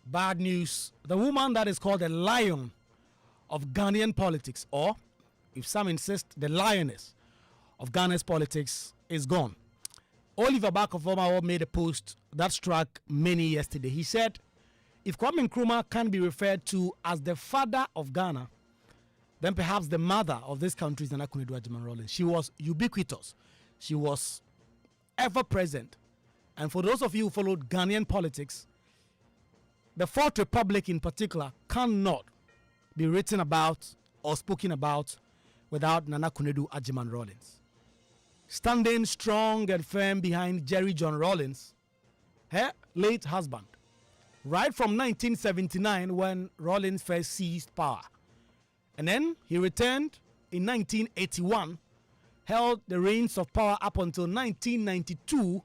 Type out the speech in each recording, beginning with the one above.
Bad news. The woman that is called the lion of Ghanaian politics, or if some insist, the lioness of Ghana's politics, is gone. Oliver Barker made a post that struck many yesterday. He said, if Kwame Nkrumah can be referred to as the father of Ghana, then perhaps the mother of this country is Nana Konadu Agyeman-Rawlings. She was ubiquitous. She was ever present. And for those of you who followed Ghanaian politics, the Fourth Republic in particular cannot be written about or spoken about without Nana Konadu Agyeman-Rawlings. Standing strong and firm behind Jerry John Rawlings, her late husband, right from 1979 when Rawlings first seized power. And then he returned in 1981, held the reins of power up until 1992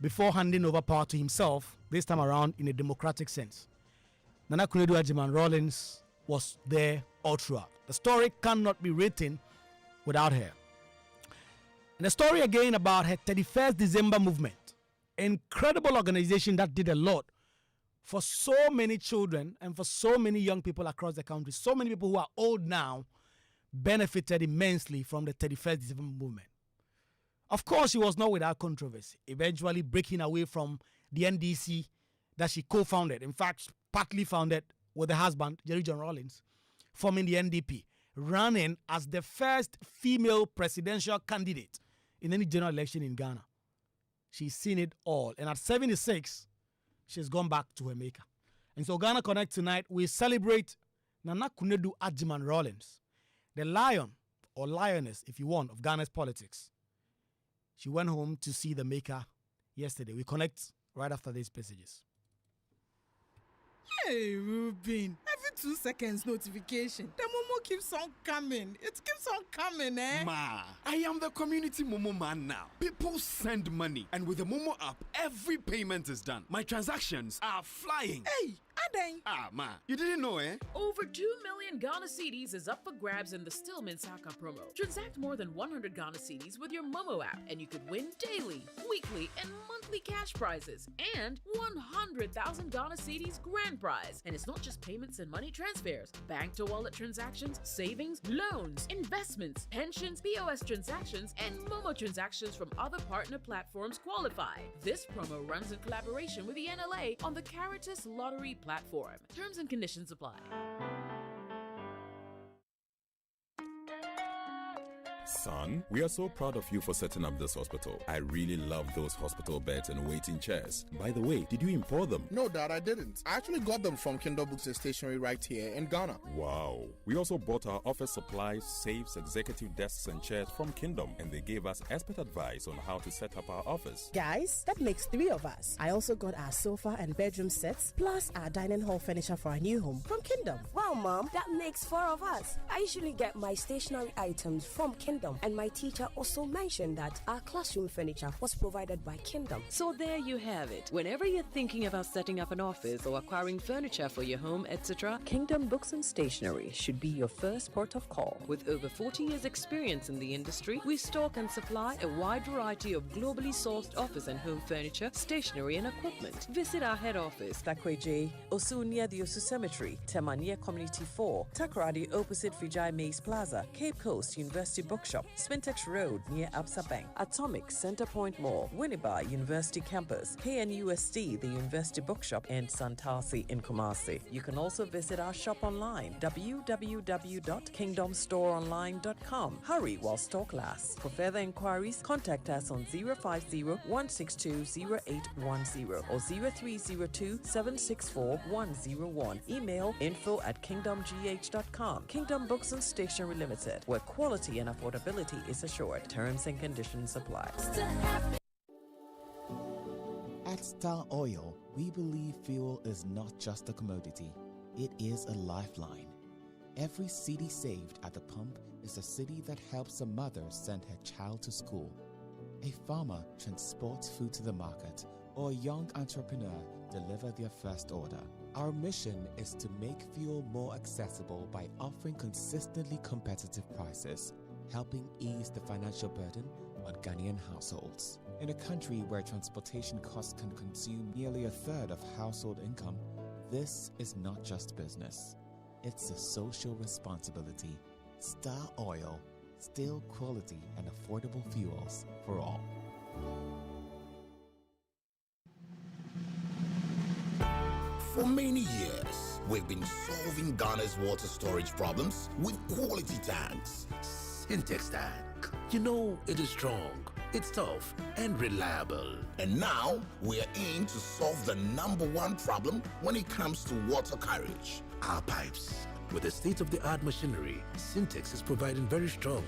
before handing over power to himself, this time around in a democratic sense. Nana Konadu Agyeman-Rawlings was there all throughout. The story cannot be written without her. And a story again about her 31st December movement, incredible organization that did a lot for so many children and for so many young people across the country. So many people who are old now benefited immensely from the 31st December movement. Of course, she was not without controversy, eventually breaking away from the NDC that she co-founded. In fact, partly founded with her husband, Jerry John Rawlings, forming the NDP, running as the first female presidential candidate in any general election in Ghana. She's seen it all. And at 76, she's gone back to her maker. And so Ghana Connect tonight, we celebrate Nana Konadu Agyeman-Rawlings, the lion or lioness, if you want, of Ghana's politics. She went home to see the maker yesterday. We connect right after these messages. Hey, Ruben. Every 2 seconds notification. The Momo keeps on coming. It keeps on coming, eh? Ma, I am the community Momo man now. People send money. And with the Momo app, every payment is done. My transactions are flying. Hey, Aden. Ma, you didn't know, eh? Over 2 million Ghana cedis is up for grabs in the Stillman Saka promo. Transact more than 100 Ghana cedis with your Momo app, and you could win daily, weekly, and monthly cash prizes, and 100,000 Ghana cedis grand prize. And it's not just payments and money transfers. Bank to wallet transactions, savings, loans, investments, pensions, POS transactions, and Momo transactions from other partner platforms qualify. This promo runs in collaboration with the NLA on the Caritas Lottery platform. Terms and conditions apply. Son, we are so proud of you for setting up this hospital. I really love those hospital beds and waiting chairs. By the way, did you import them? No, Dad, I didn't. I actually got them from Kingdom Books and Stationery right here in Ghana. Wow. We also bought our office supplies, safes, executive desks and chairs from Kingdom, and they gave us expert advice on how to set up our office. Guys, that makes 3 of us. I also got our sofa and bedroom sets, plus our dining hall furniture for our new home from Kingdom. Wow, Mom, that makes 4 of us. I usually get my stationery items from Kingdom, and my teacher also mentioned that our classroom furniture was provided by Kingdom. So there you have it. Whenever you're thinking about setting up an office or acquiring furniture for your home, etc., Kingdom Books and Stationery should be your first port of call. With over 40 years experience in the industry, we stock and supply a wide variety of globally sourced office and home furniture, stationery and equipment. Visit our head office, Takweje, Osu near the Osu Cemetery, Temania Community 4, Takoradi opposite Vijay Mays Plaza, Cape Coast University Bookshop, Spintex Road near Absa Bank, Atomic Center Point Mall, Winneba University Campus, KNUST, the University Bookshop, and Santasi in Kumasi. You can also visit our shop online, www.kingdomstoreonline.com. Hurry while stock lasts. For further inquiries, contact us on 050-162-0810 or 0302-764-101. Email info@kingdomgh.com. Kingdom Books and Stationery Limited, where quality and affordability is assured. Terms and conditions apply. At Star Oil, we believe fuel is not just a commodity, it is a lifeline. Every cedi saved at the pump is a cedi that helps a mother send her child to school. A farmer transports food to the market, or a young entrepreneur deliver their first order. Our mission is to make fuel more accessible by offering consistently competitive prices, helping ease the financial burden on Ghanaian households. In a country where transportation costs can consume nearly a third of household income, This is not just business, it's a social responsibility. Star Oil, still quality and affordable fuels for all. For many years, we've been solving Ghana's water storage problems with quality tanks. Syntex tank. You know, it is strong, it's tough, and reliable. And now, we are in to solve the #1 problem when it comes to water carriage: our pipes. With the state-of-the-art machinery, Syntex is providing very strong,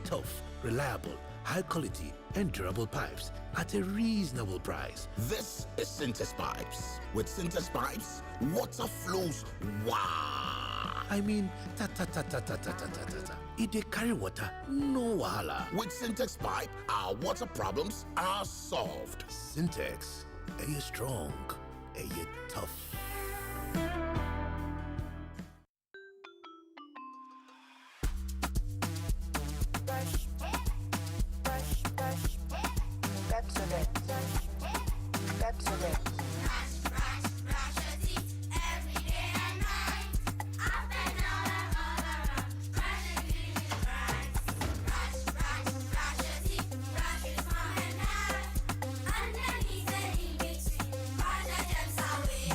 tough, reliable, high quality, and durable pipes at a reasonable price. This is Syntex pipes. With Syntex pipes, water flows wow. I mean, ta-ta-ta-ta-ta-ta-ta-ta-ta. If they carry water, no wahala. With Syntex pipe, our water problems are solved. Syntex, are you strong? Are you tough?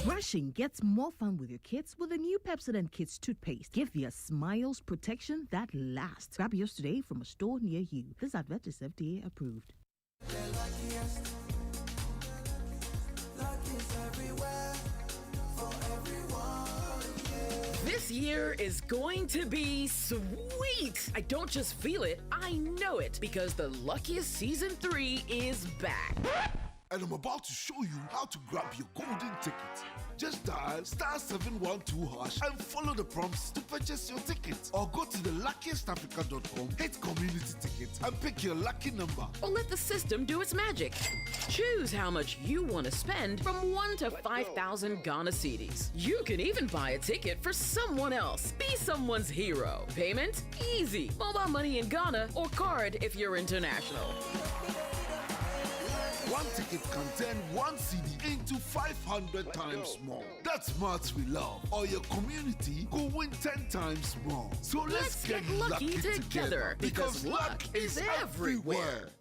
Brushing gets more fun with your kids with the new Pepsodent Kids toothpaste. Give your smiles protection that lasts. Grab yours today from a store near you. This advert is FDA approved. This year is going to be sweet. I don't just feel it, I know it, because the Luckiest Season 3 is back. And I'm about to show you how to grab your golden ticket. Just dial *712# and follow the prompts to purchase your ticket. Or go to theluckiestafrica.com, hit community tickets, and pick your lucky number. Or let the system do its magic. Choose how much you want to spend from 1 to 5,000 Ghana cedis. You can even buy a ticket for someone else. Be someone's hero. Payment? Easy. Mobile money in Ghana or card if you're international. One ticket can turn 1 CD into 500 times more. That's maths we love. Or your community go win 10 times more. So let's get lucky together because luck is everywhere.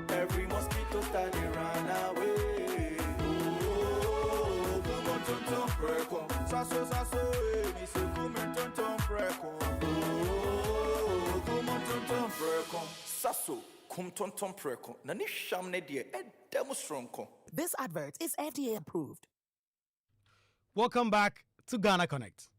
Every mosquito study run away. Sasso, mi se come tonton preko. Sasso, kum tonton preko. Nani sham ne die e demonstranko. This advert is FDA approved. Welcome back to Ghana Connect.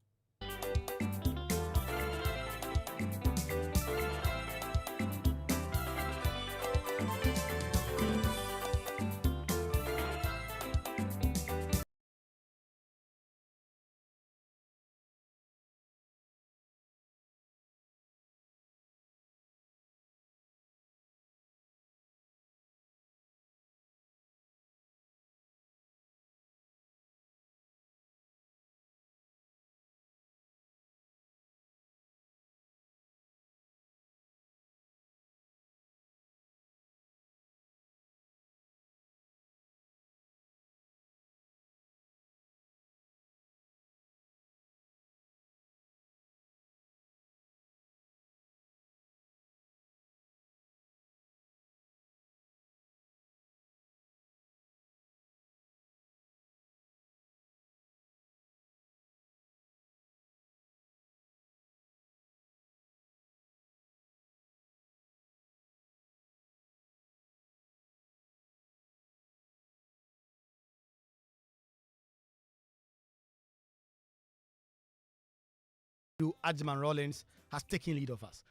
Agyeman-Rawlings has taken lead of us.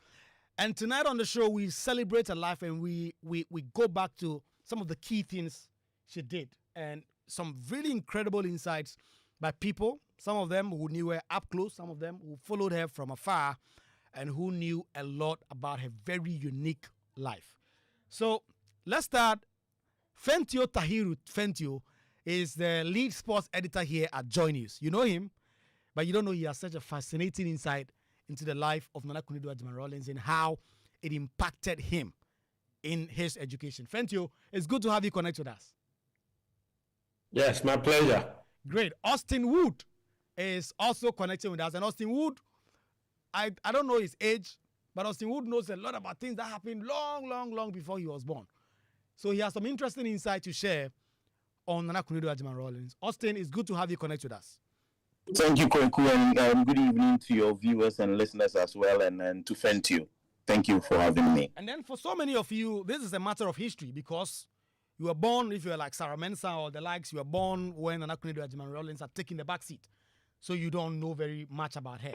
And tonight on the show, we celebrate her life and we go back to some of the key things she did and some really incredible insights by people, some of them who knew her up close, some of them who followed her from afar, and who knew a lot about her very unique life. So let's start. Fentio Tahiru Fentio is the lead sports editor here at Joy News. You know him, but you don't know he has such a fascinating insight into the life of Nana Konadu Agyeman-Rawlings and how it impacted him in his education. Fentio, it's good to have you connect with us. Yes, my pleasure. Great. Austin Wood is also connecting with us. And Austin Wood, I don't know his age, but Austin Wood knows a lot about things that happened long before he was born. So he has some interesting insight to share on Nana Konadu Agyeman-Rawlings. Austin, it's good to have you connect with us. Thank you, Kwaku, and good evening to your viewers and listeners as well, and to Fentio. Thank you for having me. And then for so many of you, this is a matter of history because you were born, if you're like Sarah Mensah or the likes, you were born when Nana Konadu Agyeman-Rawlings are taking the back seat. So you don't know very much about her.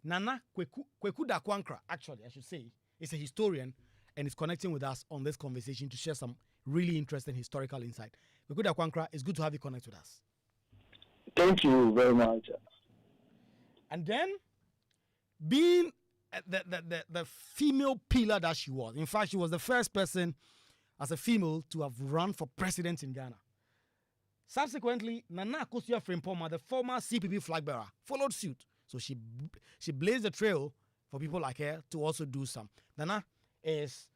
Nana Kwaku Dakwankra, actually, I should say, is a historian and is connecting with us on this conversation to share some really interesting historical insight. Kwaku Dakwankra, it's good to have you connect with us. Thank you very much. And then, being the female pillar that she was, in fact, she was the first person as a female to have run for president in Ghana. Subsequently, Nana Akosua Frimpong, the former CPP flag bearer, followed suit. So she blazed the trail for people like her to also do some. Nana is,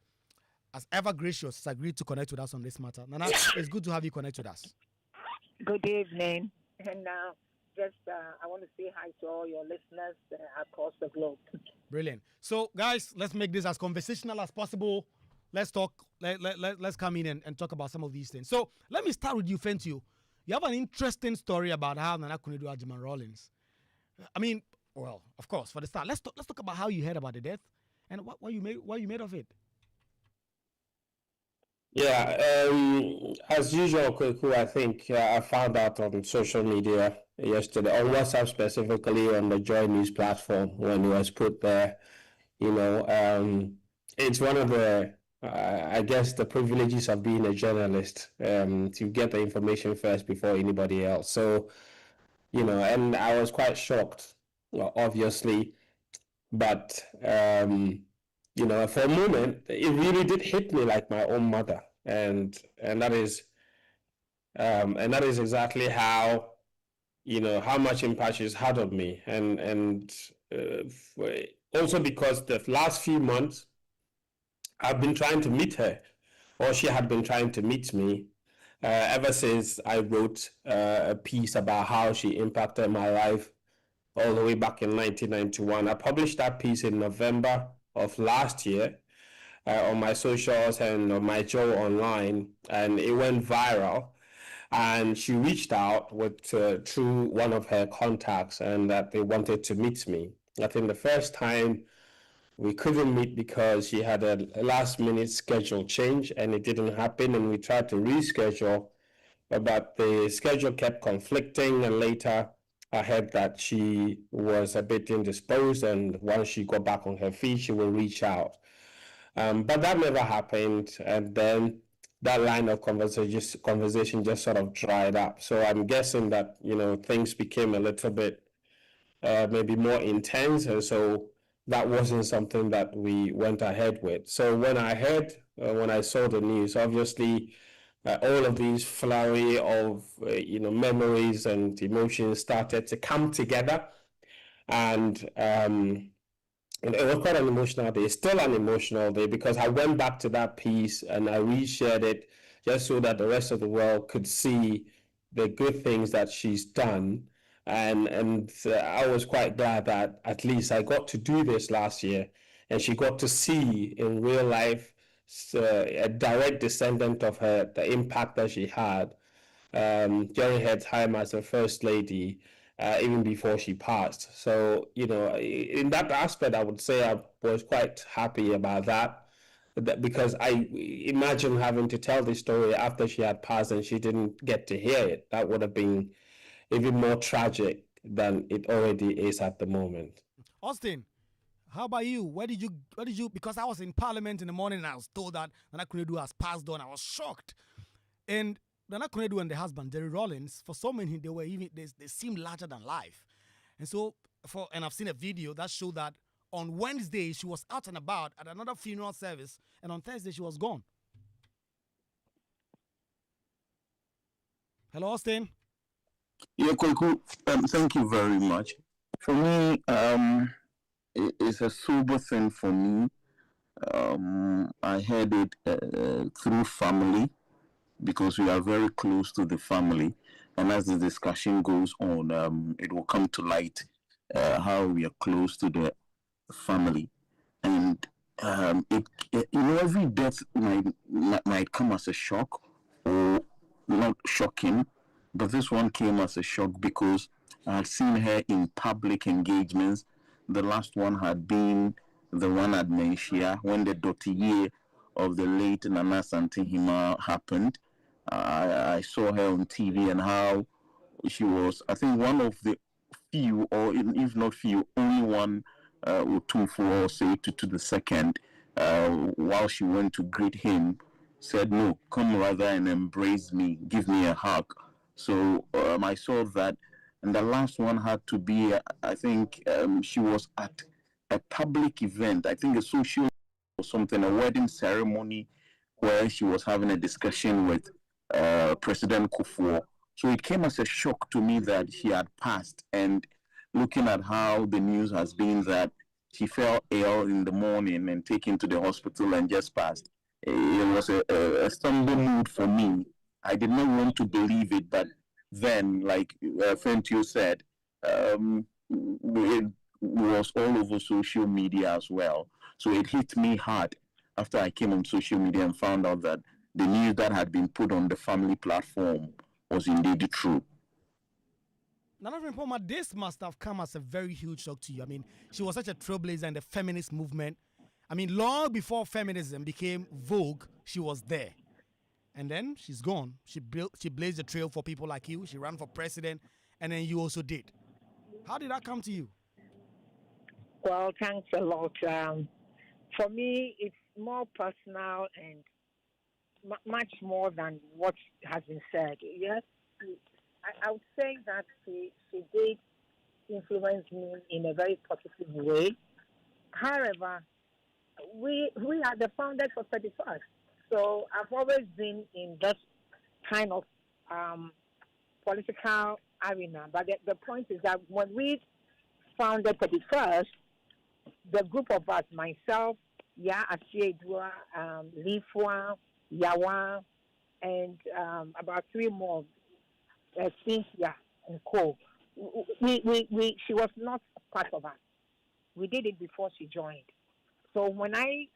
as ever gracious, has agreed to connect with us on this matter. Nana, it's good to have you connect with us. Good evening. And I want to say hi to all your listeners across the globe. Brilliant. So, guys, let's make this as conversational as possible. Let's talk. Let's come in and talk about some of these things. So, let me start with you, Fentio. You have an interesting story about how Nana Konadu Agyeman-Rawlings. I mean, well, of course, for the start, let's talk about how you heard about the death and what you made of it. Yeah, as usual, Kwaku, I think I found out on social media yesterday, on WhatsApp specifically, on the Joy News platform when it was put there. You know, it's one of the, I guess, the privileges of being a journalist, to get the information first before anybody else. So, you know, and I was quite shocked, obviously, but you know, for a moment, it really did hit me like my own mother, and that is exactly how, you know, how much impact she's had on me, and also because the last few months I've been trying to meet her, or she had been trying to meet me, ever since I wrote a piece about how she impacted my life all the way back in 1991. I published that piece in November of last year on my socials and on my Joe online, and it went viral. And she reached out with through one of her contacts, and that they wanted to meet me. I think the first time we couldn't meet because she had a last-minute schedule change, and it didn't happen, and we tried to reschedule, but the schedule kept conflicting, and later I heard that she was a bit indisposed, and once she got back on her feet, she will reach out. But that never happened, and then that line of conversation just sort of dried up. So I'm guessing that, you know, things became a little bit maybe more intense, and so that wasn't something that we went ahead with. So when I heard, when I saw the news, obviously all of these flurry of you know, memories and emotions started to come together, and it was quite an emotional day. Still an emotional day, because I went back to that piece and I reshared it just so that the rest of the world could see the good things that she's done. And I was quite glad that at least I got to do this last year, and she got to see in real life a direct descendant of her, the impact that she had during her time as a first lady, even before she passed. So, you know, in that aspect, I would say I was quite happy about that, because I imagine having to tell this story after she had passed and she didn't get to hear it. That would have been even more tragic than it already is at the moment. Austin, how about you? Where did you, because I was in Parliament in the morning and I was told that Nana Konadu has passed on. I was shocked. And Nana Konadu and the husband, Rawlings, for so many, they seem larger than life. And so, and I've seen a video that showed that on Wednesday, she was out and about at another funeral service, and on Thursday, she was gone. Hello, Austin. Yeah, Kwaku, thank you very much. For me, it's a sober thing for me. I heard it through family because we are very close to the family. And as the discussion goes on, it will come to light how we are close to the family. And every death might come as a shock or not shocking, but this one came as a shock because I had seen her in public engagements. The last one had been the one at Menchia when the dossier of the late Nana Asante Hima happened. I saw her on TV and how she was, I think, one of the few, or if not few, only one or two for say to the second, while she went to greet him, said, "No, come rather and embrace me, give me a hug." So I saw that. And the last one had to be, I think she was at a public event, I think a social or something, a wedding ceremony, where she was having a discussion with President Kufuor. So it came as a shock to me that she had passed. And looking at how the news has been that she fell ill in the morning and taken to the hospital and just passed, it was a stumbling mood for me. I did not want to believe it, but then, like Fentio said, it was all over social media as well. So it hit me hard after I came on social media and found out that the news that had been put on the family platform was indeed true. Nana Frimpoma, this must have come as a very huge shock to you. I mean, she was such a trailblazer in the feminist movement. I mean, long before feminism became vogue, she was there. And then she's gone. She blazed the trail for people like you. She ran for president, and then you also did. How did that come to you? Well, thanks a lot. For me, it's more personal and much more than what has been said. Yes, I would say that she did influence me in a very positive way. However, we are the founders of 31st. So I've always been in that kind of political arena. But the point is that when we founded 31st, the group of us, myself, Asiedua, Lifua, Yawa, and about three more, Cynthia and Co. She was not part of us. We did it before she joined. So when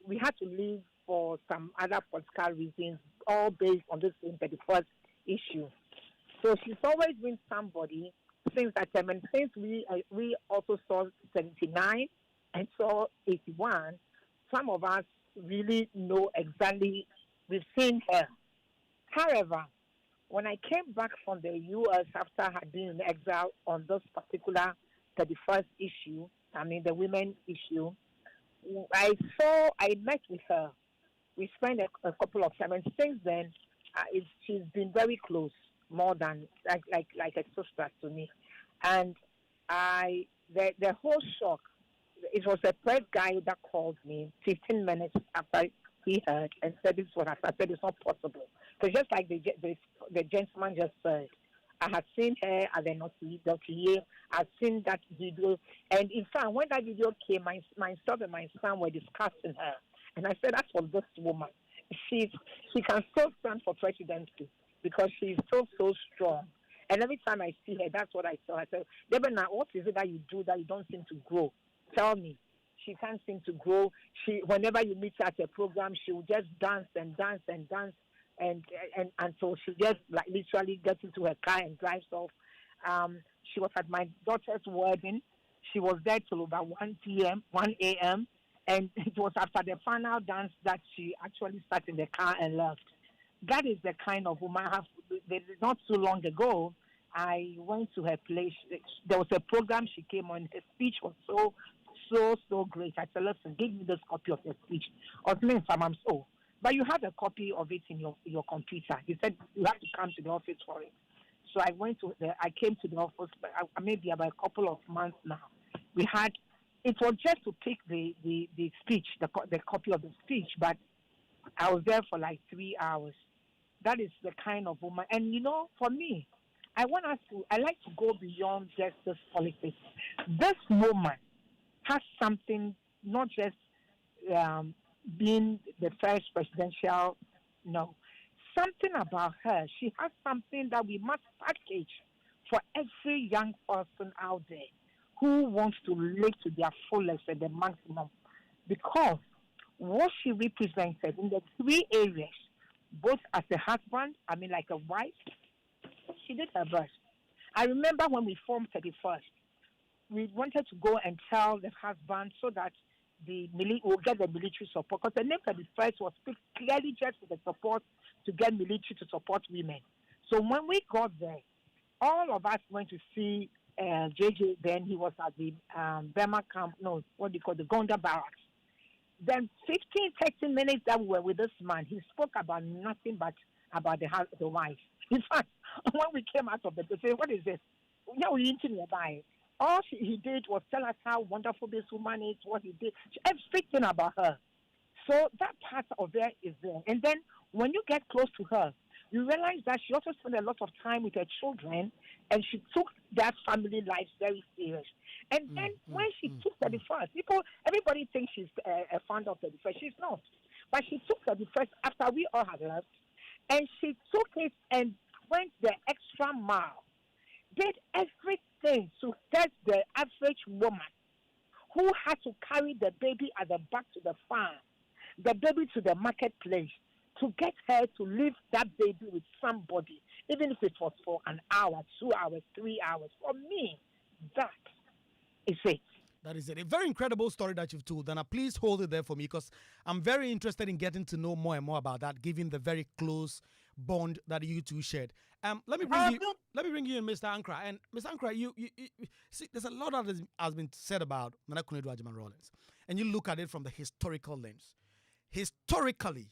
we had to leave for some other political reasons, all based on this 31st issue. So she's always been somebody since that time. And since we also saw 79 and saw 81, some of us really know exactly, we've seen her. However, when I came back from the U.S. after I had been in exile on this particular 31st issue, I mean the women issue, I met with her. We spent a couple of times, and since then, she's been very close, more than like a sister to me. And the whole shock, it was a press guy that called me 15 minutes after he heard and said this is what I said. It's not possible. Because just like the gentleman just said, I had seen her at the dossier. I've seen that video. And in fact, when that video came, myself and my son were discussing her. And I said, that's for this woman. She can still stand for presidency because she's so strong. And every time I see her, that's what I tell her. I said, Debena, what is it that you do that you don't seem to grow? Tell me. She can't seem to grow. Whenever you meet her at a program, she will just dance and dance and dance. And so she just like literally gets into her car and drives off. She was at my daughter's wedding. She was there till about 1 a.m. And it was after the final dance that she actually sat in the car and left. That is the kind of woman I have. Not too long ago, I went to her place. There was a program she came on. Her speech was so great. I said, listen, give me this copy of your speech. But you have a copy of it in your computer. He said, you have to come to the office for it. So I came to the office maybe about a couple of months now. It was just to pick the speech, the copy of the speech, but I was there for like 3 hours. That is the kind of woman. And for me, I like to go beyond just this politics. This woman has something, not just being the first presidential, no. Something about her. She has something that we must package for every young person out there who wants to live to their fullest and the maximum. Because what she represented in the 3 areas, both as a husband, like a wife, she did her best. I remember when we formed 31st, we wanted to go and tell the husband so that we'll get the military support. Because the name 31st was picked clearly just for the support to get military to support women. So when we got there, all of us went to see JJ. Then he was at the Burma camp, the Gonda barracks. Then 15, 30 minutes that we were with this man, he spoke about nothing but about the wife. In fact, when we came out of the buffet, what is this? Yeah, we didn't nearby. All he did was tell us how wonderful this woman is, what he did, everything about her. So that part of there is there. And then when you get close to her, you realize that she also spent a lot of time with her children, and she took that family life very serious. And then when she took 31st, everybody thinks she's a fan of 31st. She's not. But she took 31st after we all had left, and she took it and went the extra mile, did everything to get the average woman who had to carry the baby at the back to the farm, the baby to the marketplace, to get her to leave that baby with somebody, even if it was for an hour, 2 hours, 3 hours. For me, that is it. That is it. A very incredible story that you've told. And please hold it there for me, because I'm very interested in getting to know more and more about that, given the very close bond that you two shared. Let me bring you in, Mr. Ankra. And Mr. Ankra, you see, there's a lot that has been said about Konadu Agyeman-Rawlings, and you look at it from the historical lens. Historically,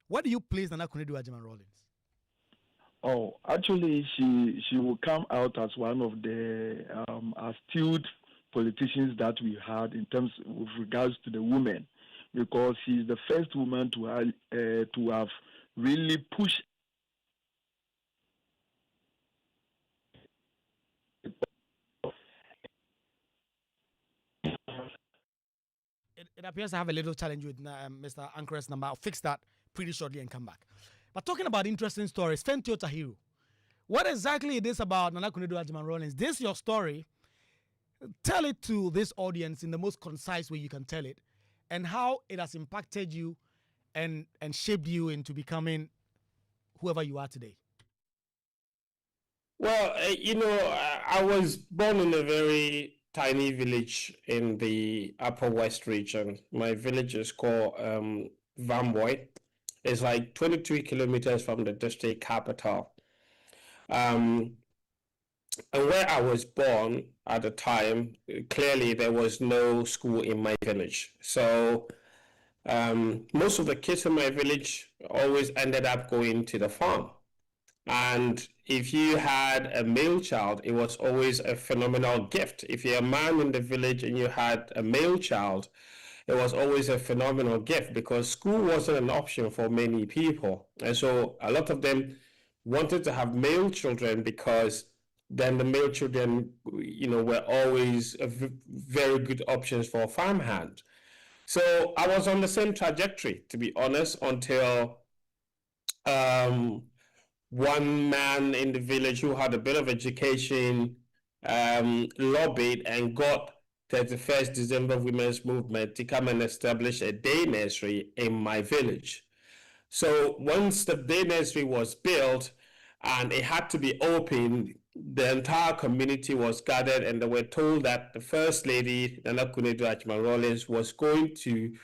where do you place Konadu Agyeman-Rawlings? Oh, actually, she will come out as one of the astute politicians that we had in terms of regards to the women, because she's the first woman to have really pushed. It appears to have a little challenge with Mr. Ankra's number. I'll fix that pretty shortly and come back. But talking about interesting stories, Fentio Tahiru, what exactly it is about Konadu Agyeman-Rawlings? This your story. Tell it to this audience in the most concise way you can tell it, and how it has impacted you and shaped you into becoming whoever you are today. Well, I was born in a very tiny village in the Upper West region. My village is called Vamboy. It's like 22 kilometers from the district capital. And where I was born at the time, clearly there was no school in my village. So most of the kids in my village always ended up going to the farm. And if you had a male child, it was always a phenomenal gift. If you're a man in the village and you had a male child, it was always a phenomenal gift, because school wasn't an option for many people. And so a lot of them wanted to have male children, because then the male children, were always very good options for a farmhand. So I was on the same trajectory, to be honest, until one man in the village who had a bit of education lobbied and got 31st December Women's Movement to come and establish a day nursery in my village. So once the day nursery was built and it had to be open, the entire community was gathered, and they were told that the First Lady, Konadu Agyeman-Rawlings, was going to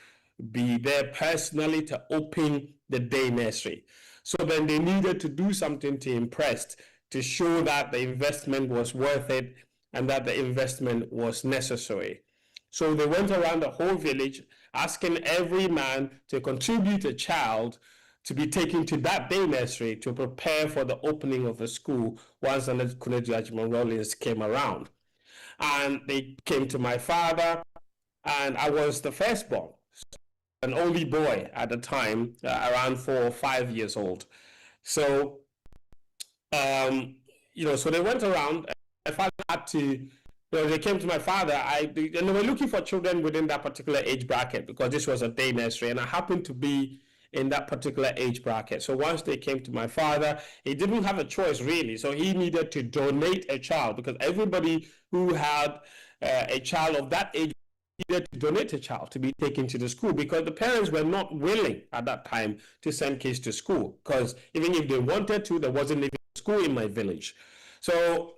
be there personally to open the day nursery. So then they needed to do something to impress, to show that the investment was worth it and that the investment was necessary. So they went around the whole village asking every man to contribute a child to be taken to that day nursery to prepare for the opening of the school once the Konadu Agyeman-Rawlings came around. And they came to my father, and I was the firstborn, an only boy at the time, around 4 or 5 years old. So, so they went around. My father had to, they came to my father, and they were looking for children within that particular age bracket because this was a day nursery, and I happened to be in that particular age bracket. So once they came to my father, he didn't have a choice really. So he needed to donate a child because everybody who had a child of that age needed to donate a child to be taken to the school because the parents were not willing at that time to send kids to school because even if they wanted to, there wasn't even a school in my village. So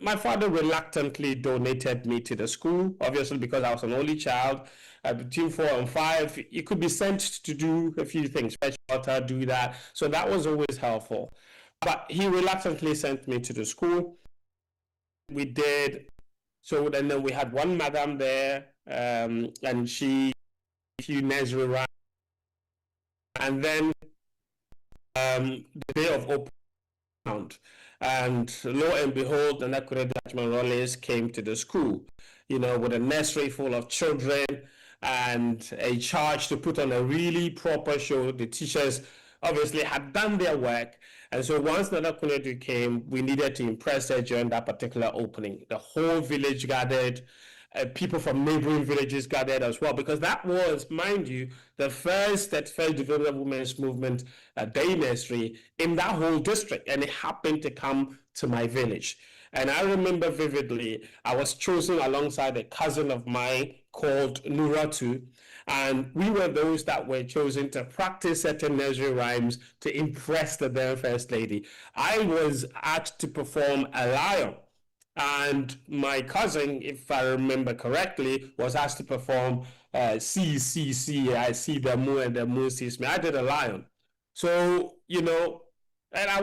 my father reluctantly donated me to the school, obviously because I was an only child. Between 4 and 5, you could be sent to do a few things, fetch water, do that. So that was always helpful. But he reluctantly sent me to the school. We did. So then we had one madam there, and she nursery rhymes. And then the day of opening, and lo and behold, the Konadu Agyeman-Rawlings came to the school, with a nursery full of children and a charge to put on a really proper show. The teachers obviously had done their work. And so once the Konadu came, we needed to impress her during that particular opening. The whole village gathered. People from neighboring villages gathered as well, because that was, mind you, the first development women's movement day nursery in that whole district, and it happened to come to my village. And I remember vividly, I was chosen alongside a cousin of mine called Nuratu, and we were those that were chosen to practice certain nursery rhymes to impress the then First Lady. I was asked to perform a lion. And my cousin, if I remember correctly, was asked to perform see, I see the moon and the moon sees me. I did a lion. So, and I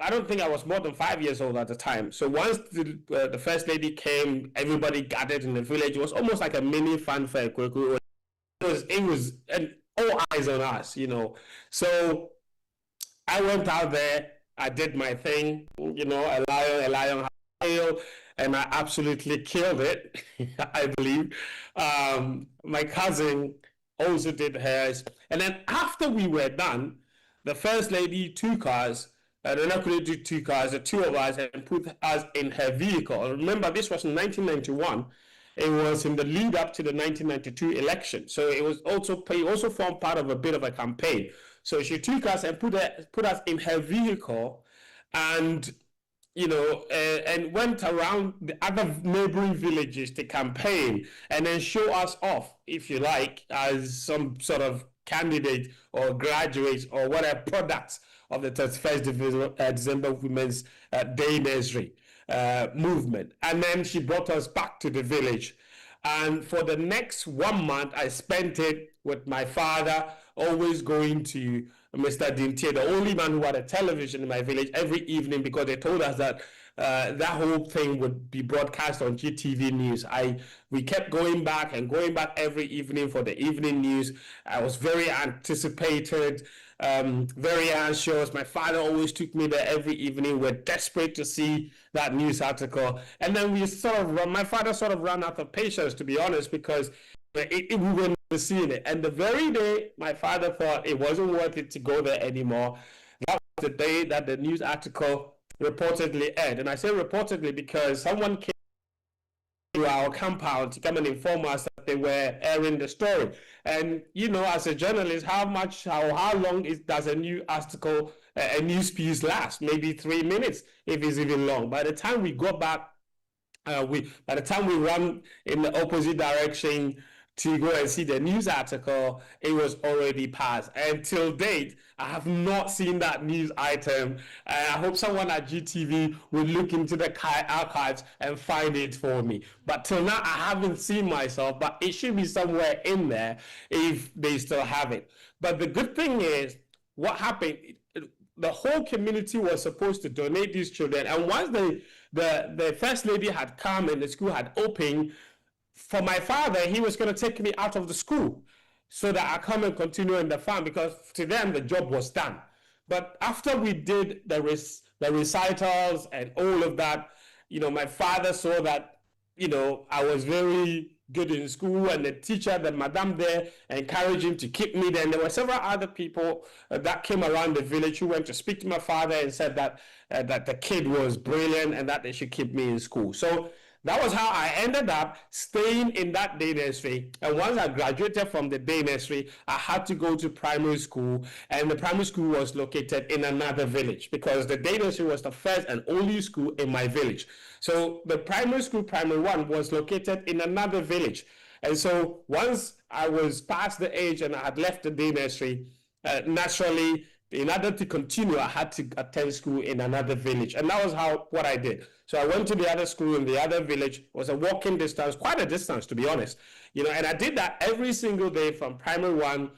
don't think I was more than 5 years old at the time. So once the First Lady came, everybody gathered in the village. It was almost like a mini fanfare. It was and all eyes on us, So I went out there, I did my thing, a lion, and I absolutely killed it, I believe. My cousin also did hers. And then after we were done, the First Lady took us, the two of us, and put us in her vehicle. Remember, this was in 1991. It was in the lead up to the 1992 election. So it also formed part of a bit of a campaign. So she took us and put us in her vehicle and and went around the other neighboring villages to campaign and then show us off, if you like, as some sort of candidate or graduate or whatever products of the 31st December Women's Day Nursery movement. And then she brought us back to the village. And for the next 1 month, I spent it with my father, always going to Mr. Dintier, the only man who had a television in my village, every evening, because they told us that that whole thing would be broadcast on GTV News. We kept going back every evening for the evening news. I was very anticipated, very anxious. My father always took me there every evening. We're desperate to see that news article. And then my father sort of ran out of patience, to be honest, because we were never seeing it. And the very day my father thought it wasn't worth it to go there anymore, that was the day that the news article reportedly aired. And I say reportedly because someone came to our compound to come and inform us that they were airing the story. And as a journalist, how long does a news article, a news piece last? Maybe 3 minutes, if it's even long. By the time we got back, by the time we run in the opposite direction to go and see the news article, it was already past. And till date, I have not seen that news item. I hope someone at GTV will look into the archives and find it for me. But till now, I haven't seen myself, but it should be somewhere in there if they still have it. But the good thing is, what happened, the whole community was supposed to donate these children. And once the First Lady had come and the school had opened, for my father, he was going to take me out of the school. so that I come and continue in the farm, because to them the job was done. But after we did the recitals and all of that, my father saw that, I was very good in school, and the teacher, the madam there, encouraged him to keep me there. And there were several other people that came around the village who went to speak to my father and said that that the kid was brilliant and that they should keep me in school. So that was how I ended up staying in that day nursery. And once I graduated from the day nursery, I had to go to primary school. And the primary school was located in another village, because the day nursery was the first and only school in my village. So the primary school, primary one, was located in another village. And so once I was past the age and I had left the day nursery, naturally, in order to continue, I had to attend school in another village. And that was what I did. So I went to the other school in the other village. It was a walking distance, quite a distance, to be honest. And I did that every single day from primary one,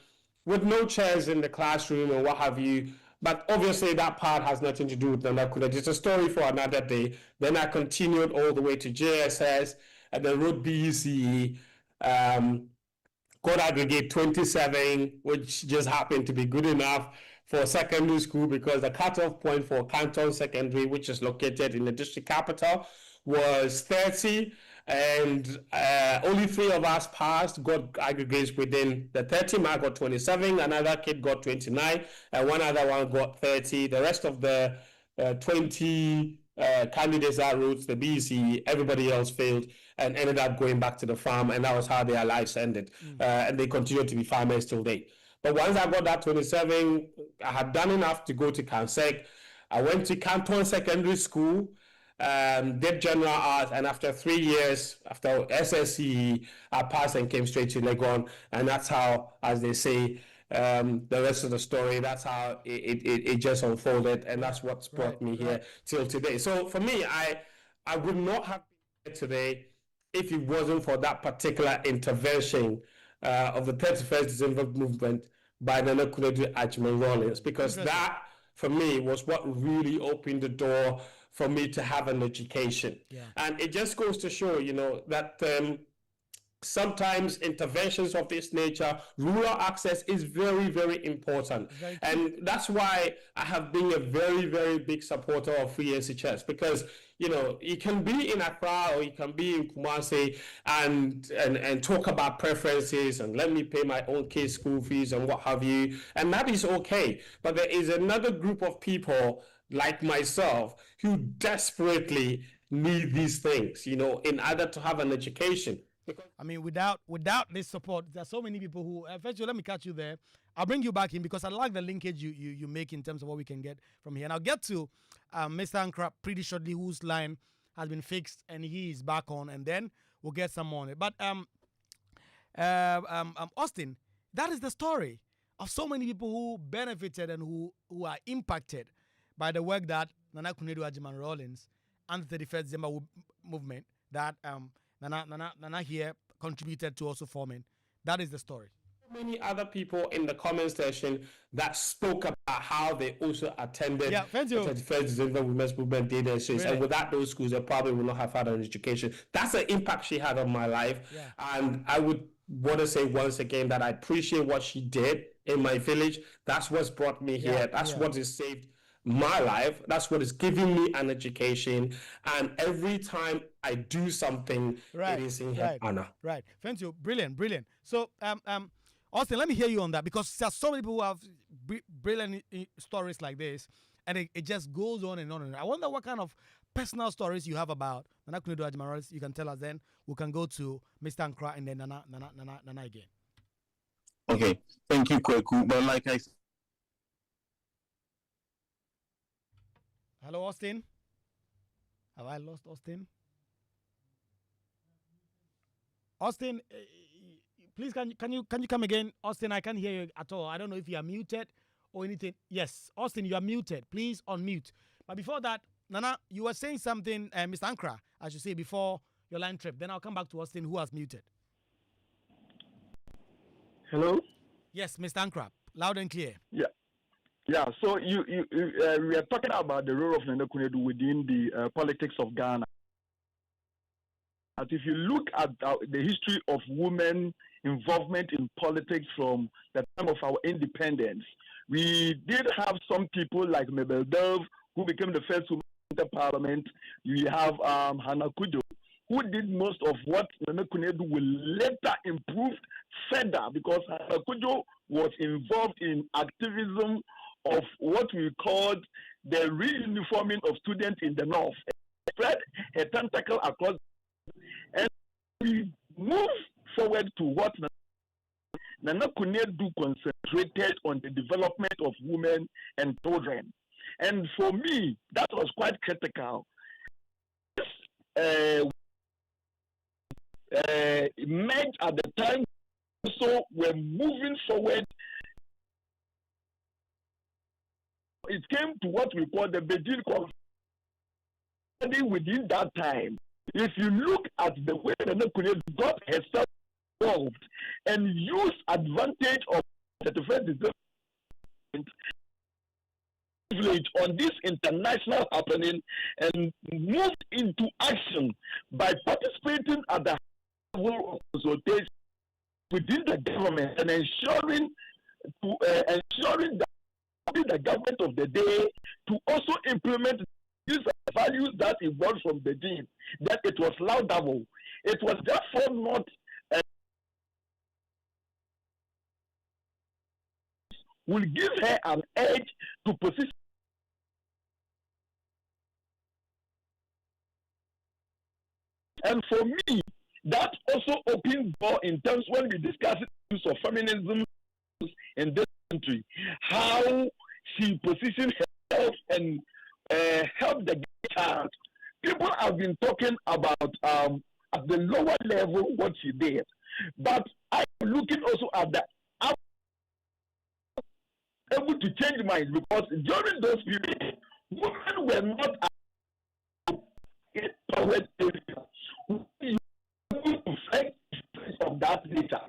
with no chairs in the classroom and what have you. But obviously that part has nothing to do with Nana. It's a story for another day. Then I continued all the way to JSS and then wrote BECE. Got aggregate 27, which just happened to be good enough for secondary school, because the cutoff point for Canton Secondary, which is located in the district capital, was 30, and only 3 of us passed, got aggregates within the 30 mark, got 27, another kid got 29, and one other one got 30. The rest of the 20 candidates that wrote the BECE, everybody else failed and ended up going back to the farm, and that was how their lives ended. And they continued to be farmers till date. But once I got that 27, I had done enough to go to CanSec. I went to Canton Secondary School, did general arts, and after 3 years, after SSCE, I passed and came straight to Legon. And that's how, as they say, the rest of the story, that's how it just unfolded, and that's what's brought me here till today. So for me, I would not have been here today if it wasn't for that particular intervention of the 31st December movement by Nana Konadu Agyeman-Rawlings, because that, for me, was what really opened the door for me to have an education. And it just goes to show, that sometimes interventions of this nature, rural access is very, very important. And that's why I have been a very, very big supporter of free NCHS, because you can be in Accra or you can be in Kumasi and talk about preferences and let me pay my own kids' school fees and what have you, and that is okay. But there is another group of people like myself who desperately need these things, in order to have an education. I mean, without this support, there are so many people who. First of all, let me catch you there. I'll bring you back in because I like the linkage you make in terms of what we can get from here. And I'll get to Mr. Ankra pretty shortly, whose line has been fixed and he is back on, and then we'll get some on it. But Austin, that is the story of so many people who benefited and who are impacted by the work that Nana Konadu Agyeman-Rawlings and the 31st December movement that Nana here contributed to also forming. That is the story. Many other people in the comment section that spoke about how they also attended the 31st December Women's Movement Day Nurseries, and without those schools, they probably would not have had an education. That's the impact she had on my life, and I would want to say once again that I appreciate what she did in my village. That's what's brought me here. That's what has saved my life. That's what is giving me an education, and every time I do something, it is in her honor. Right. Thank you. Brilliant. So, Austin, let me hear you on that, because there are so many people who have brilliant stories like this, and it just goes on and on and on. I wonder what kind of personal stories you have about Nana Konadu Agyeman-Rawlings. You can tell us, then we can go to Mr. Ankra and then Nana again. Okay. Thank you, Kwaku. But like I said, hello, Austin. Have I lost Austin? Austin, please can you come again? Austin, I can't hear you at all. I don't know if you are muted or anything. Yes, Austin, you are muted. Please unmute. But before that, Nana, you were saying something, Mr. Ankra, I should say, before your line trip. Then I'll come back to Austin, who has muted. Hello? Yes, Mr. Ankra, loud and clear. Yeah, so we are talking about the role of Nana Konadu within the politics of Ghana. that if you look at the history of women involvement in politics from the time of our independence, we did have some people like Mabel Dove, who became the first woman in parliament. You have Hannah Kujo, who did most of what Nana Konadu will later improve further, because Hannah Kujo was involved in activism of what we called the reuniforming of students in the North. Spread a tentacle across, and we move forward to what Nana Konadu concentrated on the development of women and children. And for me, that was quite critical. Meant at the time, so we're moving forward. It came to what we call the Beijing Conference. Within that time, if you look at the way Nana Konadu got herself involved and used advantage of the first privilege on this international happening and moved into action by participating at the level of consultation within the government and ensuring that the government of the day to also implement these values that evolved from Beijing, that it was laudable. It was therefore not will give her an edge to position. And for me, that also opened door in terms when we discuss the use of feminism in this country, how she positioned herself and helped the child. People have been talking about at the lower level what she did, but I'm looking also at the able to change minds, because during those periods, women were not empowered of that nature.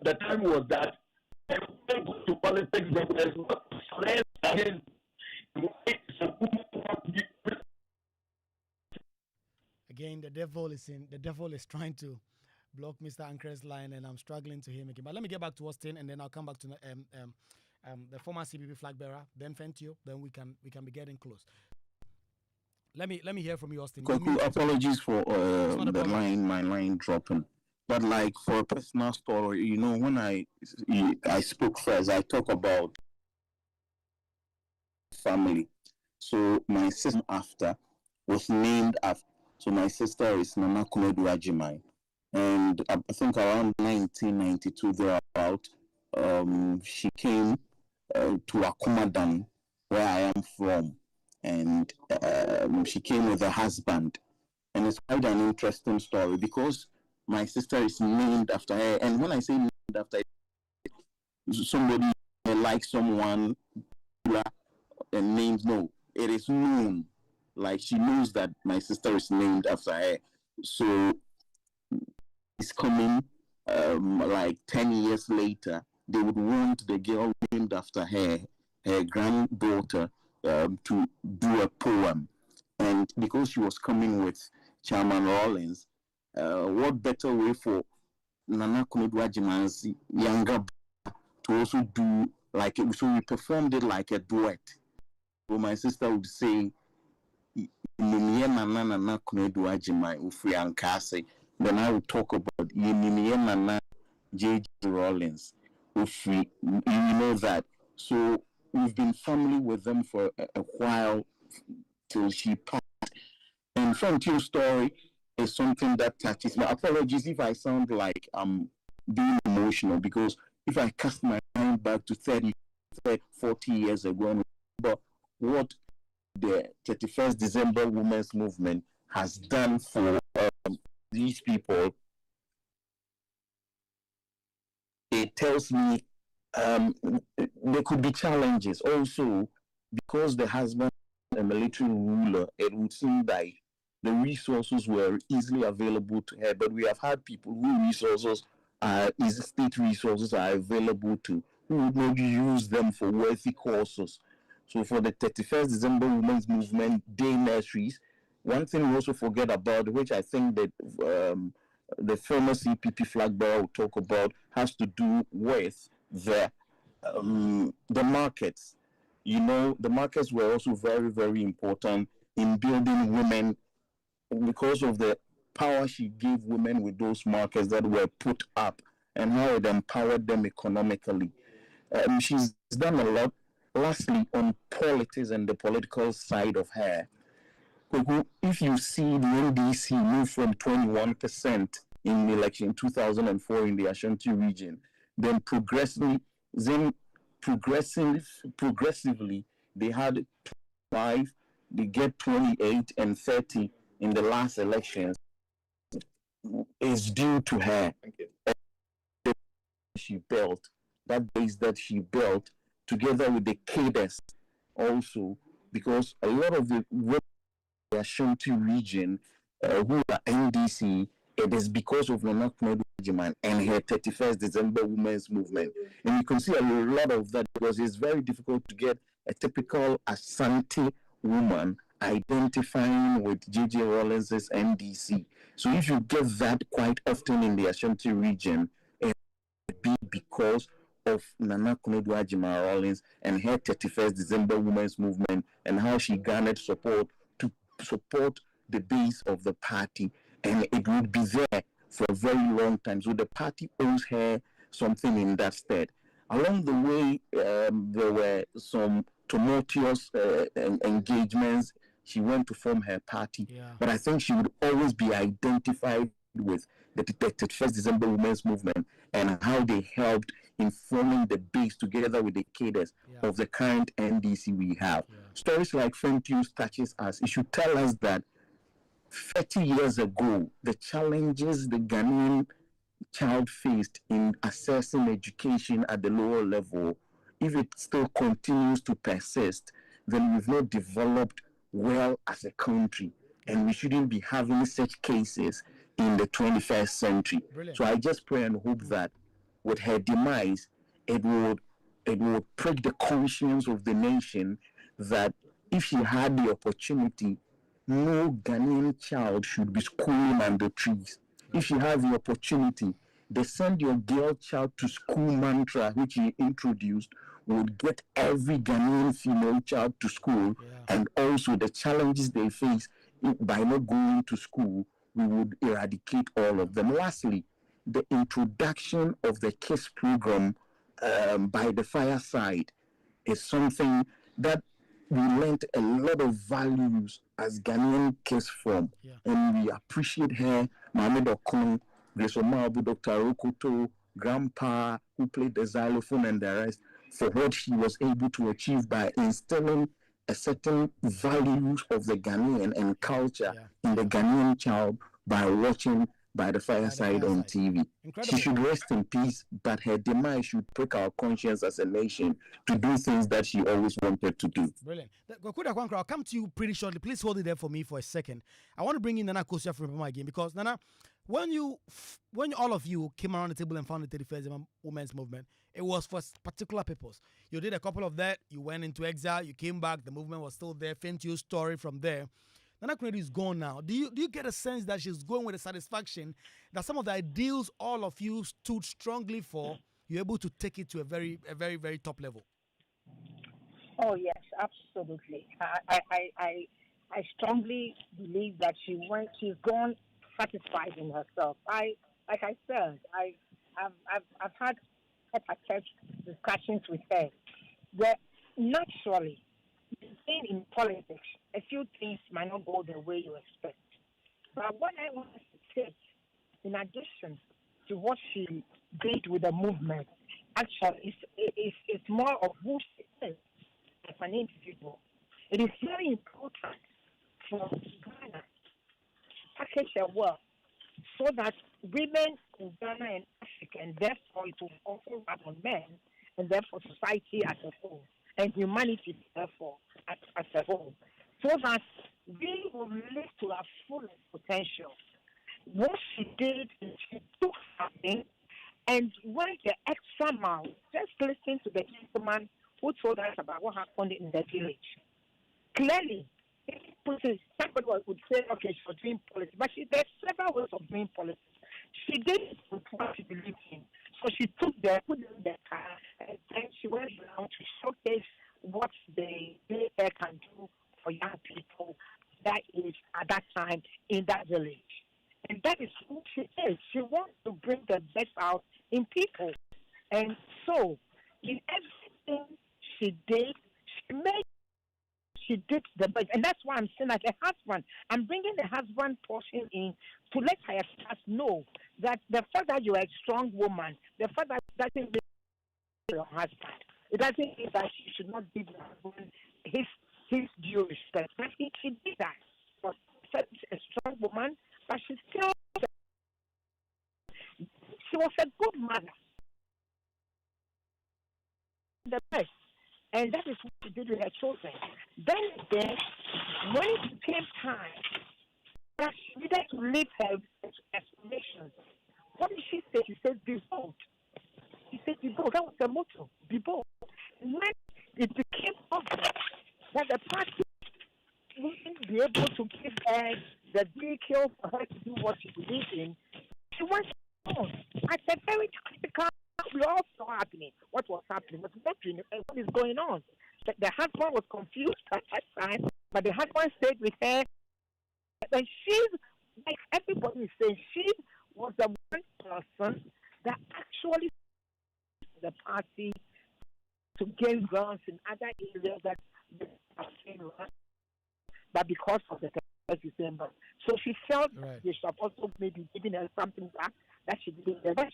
The time was that to politics, there was not less against. Again, the devil is trying to block Mr. Anker's line, and I'm struggling to hear him again. But let me get back to Austin, and then I'll come back to the former CPP flag bearer, then Fentio, then we can be getting close. Let me hear from you, Austin. Kwaku, apologies for my line dropping. But like for a personal story, you know, when I spoke first, I talk about family. So my sister after was named after. So my sister is Nana Konadu Agyeman. And I think around 1992 thereabout, she came to Akumadan, where I am from, and she came with her husband. And it's quite an interesting story because my sister is named after her. And when I say named after her, somebody like someone and names, no, it is known. Like she knows that my sister is named after her. So it's coming like 10 years later, they would want the girl named after her granddaughter, to do a poem. And because she was coming with Agyeman-Rawlings, what better way for Nana Konadu Agyeman's younger brother to also do like it? So we performed it like a duet. So my sister would say, Nana Konadu Agyeman Ufri Ankase. Then I would talk about Nana Rawlings Ufri. You know that. So we've been family with them for a while till she passed. And Frontier's story is something that touches me. Apologies if I sound like I'm being emotional, because if I cast my mind back to 30, 40 years ago, but what the 31st December Women's Movement has done for these people, it tells me there could be challenges. Also, because the husband is a military ruler, it would seem like the resources were easily available to her. But we have had people whose state resources are available to, who would maybe use them for worthy causes. So for the 31st December Women's Movement Day Nurseries, One thing we also forget about, which I think that the famous EPP flag bearer will talk about, has to do with the markets. You know, the markets were also very, very important in building women because of the power she gave women with those markets that were put up and how it empowered them economically. She's done a lot. Lastly, on politics and the political side of her, if you see the NDC move from 21% in the election in 2004 in the Ashanti region, then progressively, they had 5, they get 28 and 30 in the last elections, is due to her. She built, that base that she built, together with the cadres also, because a lot of the Ashanti region who are NDC, it is because of Nana Konadu and her 31st December Women's Movement. And you can see a lot of that because it's very difficult to get a typical Asante woman identifying with Agyeman-Rawlings' NDC. So if you get that quite often in the Ashanti region, it would be because of Nana Konadu Agyeman-Rawlings and her 31st December Women's Movement and how she garnered support to support the base of the party, and it would be there for a very long time. So the party owes her something in that stead. Along the way, there were some tumultuous engagements. She went to form her party, but I think she would always be identified with the 31st December Women's Movement and how they helped in forming the base together with the cadres of the current NDC we have. Stories like Fentius touches us. It should tell us that 30 years ago, the challenges the Ghanaian child faced in accessing education at the lower level, if it still continues to persist, then we've not developed well as a country, and we shouldn't be having such cases in the 21st century. Brilliant. So I just pray and hope that with her demise, it would prick the conscience of the nation that if she had the opportunity, no Ghanaian child should be schooling under trees. If she has the opportunity, the send your girl child to school mantra, which he introduced, would get every Ghanaian female child to school, and also the challenges they face by not going to school, we would eradicate all of them. Lastly, the introduction of the KISS program by the fireside is something that we learned a lot of values as Ghanaian KISS from, and we appreciate her, Mohamed Okon, Grace Omabu, Dr. Rokoto, Grandpa, who played the xylophone, and the rest, for what she was able to achieve by instilling a certain values of the Ghanaian and culture in the Ghanaian child by watching By the Fireside on TV. Incredible. She should rest in peace, but her demise should prick our conscience as a nation to do things that she always wanted to do. Brilliant. I'll come to you pretty shortly. Please hold it there for me for a second. I want to bring in Nana Kosia from Pama again, because Nana, when all of you came around the table and founded the 31st Women's Movement, it was for particular purpose. You did a couple of that, you went into exile, you came back, the movement was still there, Fentu's story from there. Nana Konadu is gone now. Do you get a sense that she's going with a satisfaction that some of the ideals all of you stood strongly for, you're able to take it to a very, very top level? Oh yes, absolutely. I strongly believe that she's gone satisfied in herself. Like I said, I've had tete-a-tete discussions with her. That naturally, being in politics, a few things might not go the way you expect. But what I want to take, in addition to what she did with the movement, actually is more of who she is as an individual. It is very important for Ghana to package her work so that women in Ghana and Africa, and therefore it will also rub on men, and therefore society as a whole, and humanity therefore as a whole, so that we will live to our fullest potential. What she did is she took something and went the extra mile. Just listen to the gentleman who told us about what happened in the village. Clearly, somebody would say, okay, she was doing politics, but there's several ways of doing politics. She did what she believed in. So she put it in the car, and then she went around to showcase what the DA can do for young people that is at that time in that village. And that is who she is. She wants to bring the best out in people. And so, in everything she did, she did the best. And that's why I'm saying that the husband, I'm bringing the husband portion in to let her know that the fact that you're a strong woman, the fact that doesn't mean your husband. It doesn't mean that she should not give your husband his due respect. But she did that. But she's a strong woman, but she was a good mother. The best. And that is what she did with her children. Then when it came time that she needed to leave her explanations, what did she say? She said, be bold. She said, be bold. That was the motto, be bold. And when it became obvious that the party wouldn't be able to give her the vehicle for her to do what she believed in, she went on. I said, very critical. We all saw happening. What was happening? What is going on? The husband was confused at that time, but the husband stayed with her. And she, like everybody is saying, she was the one person that actually the party to gain grounds in other areas that but because of the December. So she felt they should have also maybe given her something back that she didn't get. But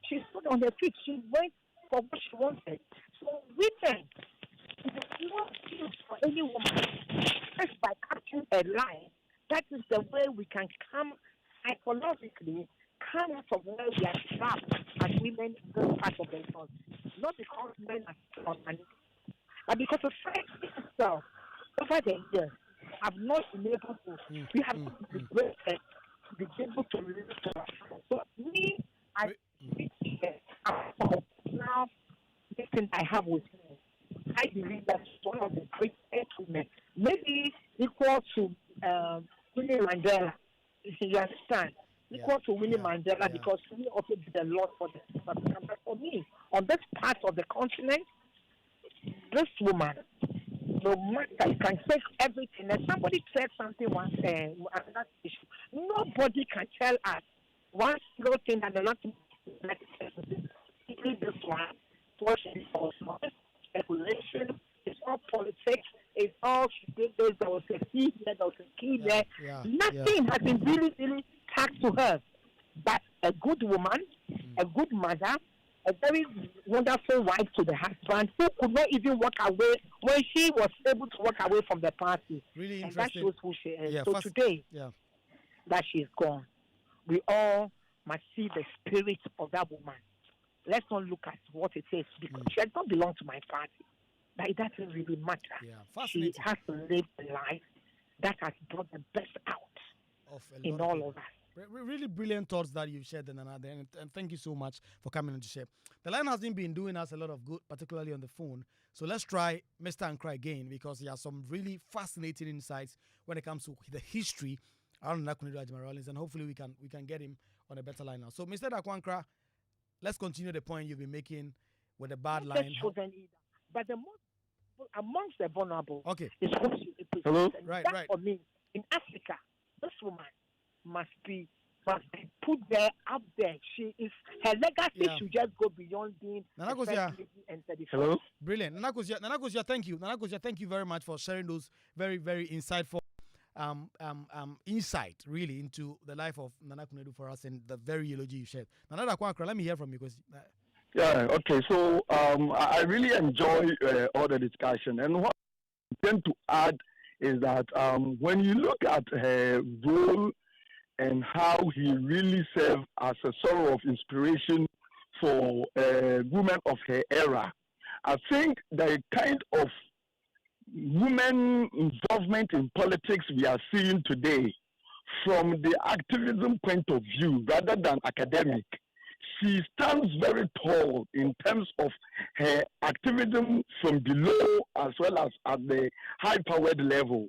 she stood on her feet. She went for what she wanted. So women, if you want to for any woman, just by capturing a lie, that is the way we can come psychologically, come out of where we are trapped as women in this part of the world. Not because men are strong, but because society itself, over the years, have not been able to, we have to be great to be able to relate to ourselves. So me, now, this thing I have with me, I believe that's one of the great achievements, maybe equal to Winnie Mandela, you understand? Equal to Winnie Mandela because he also did a lot for the South African. But for me, on this part of the continent, this woman, no matter, you can say everything. And somebody said something once, another issue. Nobody can tell us one single thing that they're not this one. What she also speculation. It's all politics. It's all she did this. There was a key there. There was a key there. Nothing has been really, really tagged to her. But a good woman, a good mother, a very wonderful wife to the husband who could not even walk away when she was able to walk away from the party. Really interesting. And that shows who she is. Yeah, so today, that she's gone, we all must see the spirit of that woman. Let's not look at what it is because she does not belong to my party. But it doesn't really matter. She has to live a life that has brought the best out in all of us. Really brilliant thoughts that you've shared, Nana, and thank you so much for coming on to share. The line hasn't been doing us a lot of good, particularly on the phone. So let's try Mr. Ankra again because he has some really fascinating insights when it comes to the history around Konadu Agyeman-Rawlings, and hopefully we can get him on a better line now. So, Mr. Ankra, let's continue the point you've been making with the bad line. But the most amongst the vulnerable is who she represents. Hello? And Right. For me, in Africa, this woman must be put there up there. She is her legacy should just go beyond being Nana Kosia. Hello. Brilliant. Nana Kosia, thank you. Nana Kosia, thank you very much for sharing those very, very insightful insight really into the life of Nana Konadu for us and the very eulogy you shared. Nana Kwaku, let me hear from you because. So I really enjoy all the discussion, and what I tend to add is that when you look at her role and how he really served as a sort of inspiration for women of her era, I think the kind of women involvement in politics we are seeing today, from the activism point of view rather than academic, she stands very tall in terms of her activism from below as well as at the high-powered level.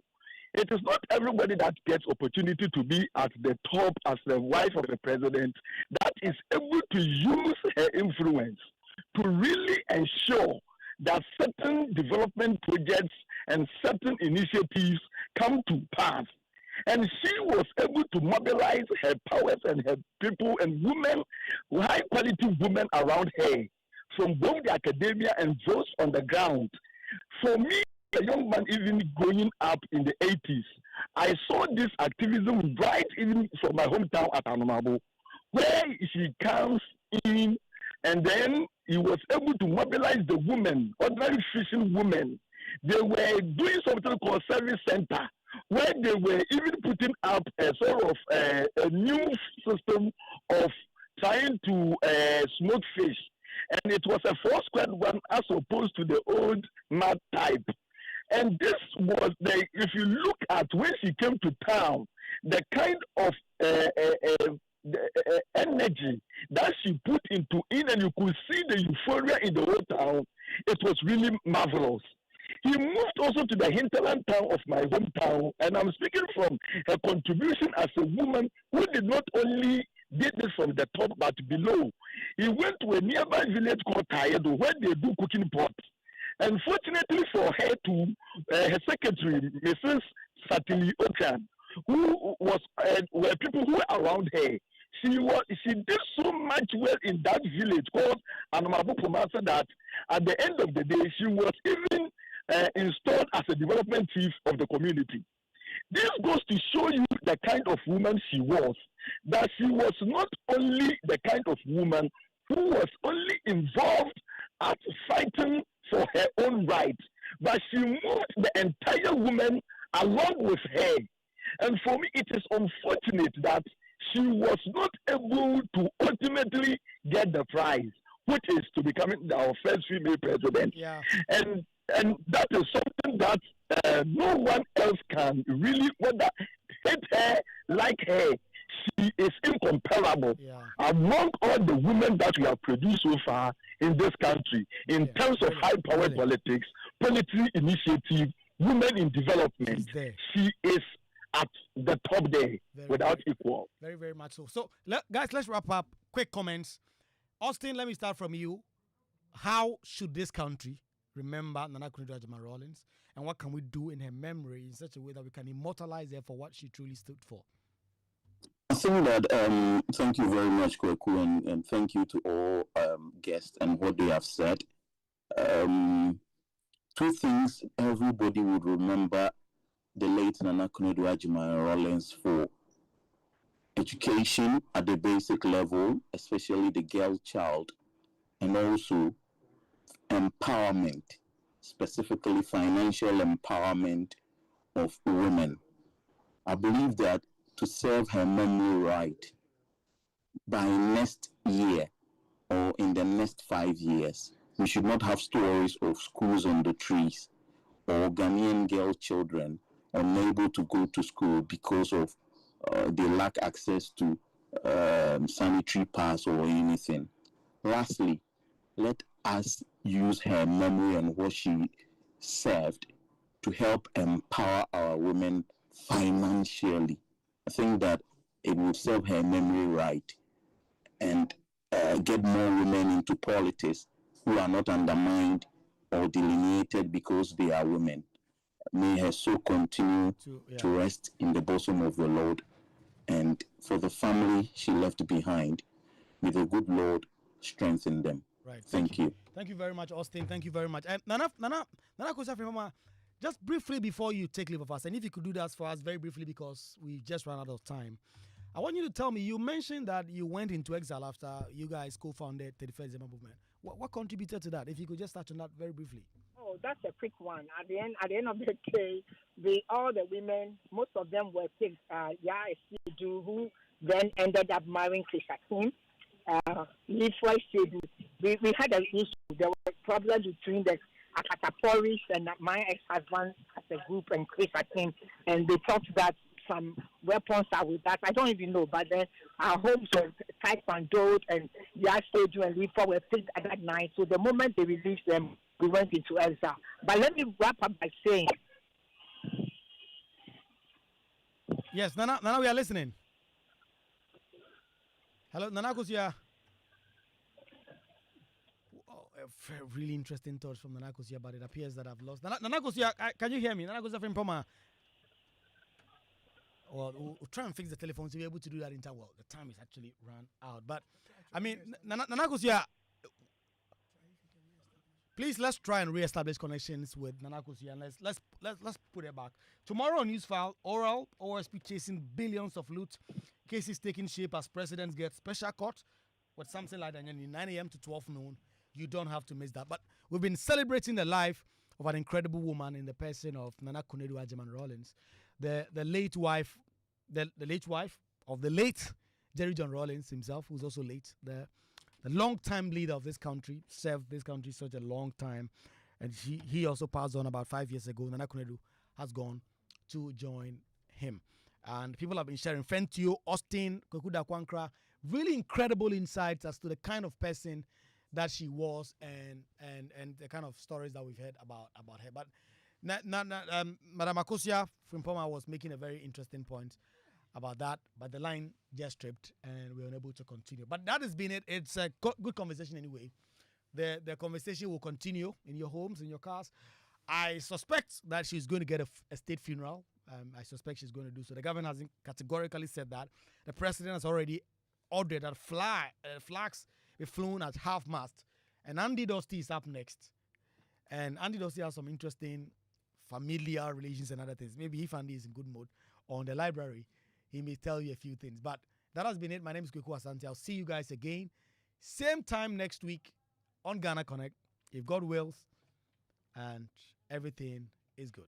It is not everybody that gets opportunity to be at the top as the wife of the president that is able to use her influence to really ensure that certain development projects and certain initiatives come to pass. And she was able to mobilize her powers and her people and women, high quality women around her, from both the academia and those on the ground. For me, a young man even growing up in the 80s, I saw this activism right even from my hometown at Anamabo, where she comes in and then he was able to mobilize the women, ordinary fishing women. They were doing something called service center, where they were even putting up a sort of a new system of trying to smoke fish. And it was a four-squared one as opposed to the old mud type. And this was if you look at when she came to town, the kind of energy that she put into it, and you could see the euphoria in the whole town, it was really marvelous. He moved also to the hinterland town of my hometown, and I'm speaking from her contribution as a woman who did not only did this from the top but below. He went to a nearby village called Tayedo where they do cooking pots. And fortunately for her to her secretary, Mrs. Satili Okan, who was were people who were around her. She did so much well in that village called Anamabu Pumasa that at the end of the day she was even installed as a development chief of the community. This goes to show you the kind of woman she was. That she was not only the kind of woman who was only involved at fighting for her own rights, but she moved the entire woman along with her. And for me, it is unfortunate that she was not able to ultimately get the prize, which is to becoming our first female president. Yeah. And that is something that no one else can really, whether hate her, like her. She is incomparable among all the women that we have produced so far in this country in terms of high-powered politics, policy initiative, women in development. She is at the top there without equal. Very, very much so. So, guys, let's wrap up. Quick comments. Austin, let me start from you. How should this country remember Nana Konadu Agyeman-Rawlings, and what can we do in her memory in such a way that we can immortalize her for what she truly stood for? I think that thank you very much, Kwaku, and thank you to all guests and what they have said. Two things everybody would remember the late Nana Konadu Agyeman-Rawlings for: education at the basic level, especially the girl child, and also empowerment, specifically financial empowerment of women. I believe that to serve her memory right, by next year or in the next 5 years, we should not have stories of schools on the trees or Ghanaian girl children unable to go to school because of they lack access to sanitary pads or anything. Lastly, let us use her memory and what she served to help empower our women financially. I think that it will serve her memory right and get more women into politics who are not undermined or delineated because they are women. May her soul continue to rest in the bosom of the Lord, and for the family she left behind, may the good Lord strengthen them. Right. Thank you. Thank you very much, Austin. Thank you very much. Nana Kosa, just briefly before you take leave of us, and if you could do that for us very briefly because we just ran out of time, I want you to tell me, you mentioned that you went into exile after you guys co-founded 31st December Movement. What contributed to that? If you could just touch on that very briefly. Oh, that's a quick one. At the end of the day, all the women, most of them were picked. Who then ended up marrying Chris Akim. We had an issue. There was a problem between the Akataporis and my ex-husband as a group and Chris Akim, and they thought that some weapons are with that. I don't even know, but then our homes were taekwondo and Yasedu and Lifa were picked at that night. So the moment they released them, we went into exile. But let me wrap up by saying Yes, Nana, we are listening. Hello, Nana Kosia. Oh, really interesting thoughts from Nana Kosia, but it appears that I've lost. Nana Kosia, can you hear me? Nana Kosia from Poma. Well, we'll try and fix the telephone to be able to do that in time. Well, the time is actually run out. But, I mean, Nana Kosia, please let's try and re-establish connections with Nana Kosia and let's put it back. Tomorrow news file, oral OSP chasing billions of loot, cases taking shape as presidents get special court with something like that 9 a.m. to 12 noon. You don't have to miss that. But we've been celebrating the life of an incredible woman in the person of Nana Konadu Agyeman-Rawlings, the late wife of the late Jerry John Rawlings himself, who's also late, the long-time leader of this country, served this country such a long time, and he also passed on about 5 years ago. Nana Konadu has gone to join him. And people have been sharing Fentio, Austin, Kokuda Kwankra, really incredible insights as to the kind of person that she was and the kind of stories that we've heard about her. But Madam Akosia Frimpoma was making a very interesting point about that, but the line just tripped and we were unable to continue. But that has been it. It's a good conversation anyway. The conversation will continue in your homes, in your cars. I suspect that she's going to get a state funeral. I suspect she's going to do so. The government hasn't categorically said that. The president has already ordered that flags be flown at half-mast. And Andy Dosty is up next. And Andy Dosty has some interesting familiar relations and other things. Maybe if Andy is in good mood on the library, he may tell you a few things. But that has been it. My name is Kwaku Asante. I'll see you guys again. Same time next week on Ghana Connect, if God wills, and everything is good.